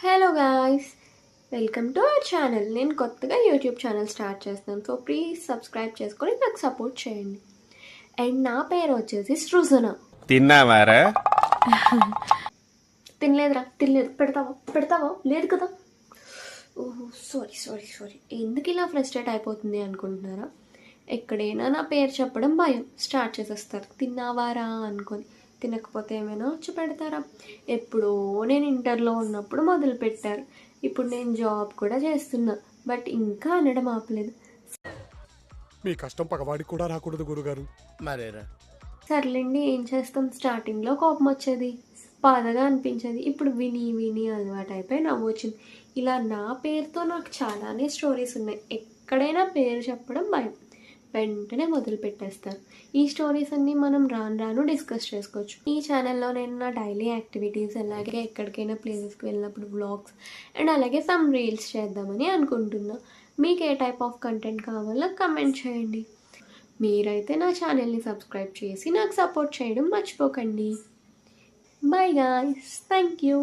Hello guys, welcome to our channel. నేను కొత్తగా YouTube channel start చేస్తున్నాను. సో ప్లీజ్ సబ్స్క్రైబ్ చేసుకొని నాకు సపోర్ట్ చేయండి. అండ్ నా పేరు వచ్చేసి సృజన. తిన్నావారా? తినలేదురా, తినలేదు. పెడతావా లేదు కదా. ఓహో సారీ. ఎందుకు ఇలా ఫ్రస్ట్రేట్ అయిపోతుంది అనుకుంటున్నారా? ఎక్కడైనా నా పేరు చెప్పడం భయం, స్టార్ట్ చేసేస్తారు తిన్నావారా అనుకొని. తినకపోతే ఏమైనా వచ్చి పెడతారా? ఎప్పుడో నేను ఇంటర్లో ఉన్నప్పుడు మొదలు పెట్టారు. ఇప్పుడు నేను జాబ్ కూడా చేస్తున్నా, బట్ ఇంకా అనడం ఆపలేదు. మీ కష్టం పగవాడికి కూడా రాకూడదు గురుగారు. మరేరా సర్లేండి, ఏం చేస్తాం. స్టార్టింగ్లో కోపం వచ్చేది, బాధగా అనిపించేది. ఇప్పుడు విని విని అలవాటు అయిపోయి నవ్వు వచ్చింది. ఇలా నా పేరుతో నాకు చాలానే స్టోరీస్ ఉన్నాయి. ఎక్కడైనా పేరు చెప్పడం భయం, వెంటనే మొదలు పెట్టేస్తారు. ఈ స్టోరీస్ అన్నీ మనం రాను డిస్కస్ చేసుకోవచ్చు. ఈ ఛానల్లో నేను నా డైలీ యాక్టివిటీస్, అలాగే ఎక్కడికైనా ప్లేసెస్కి వెళ్ళినప్పుడు వ్లాగ్స్ అండ్ అలాగే సమ్ రీల్స్ చేద్దామని అనుకుంటున్నా. మీకు ఏ టైప్ ఆఫ్ కంటెంట్ కావాలో కమెంట్ చేయండి. మీరైతే నా ఛానల్ని సబ్స్క్రైబ్ చేసి నాకు సపోర్ట్ చేయడం మర్చిపోకండి. Bye guys, thank you.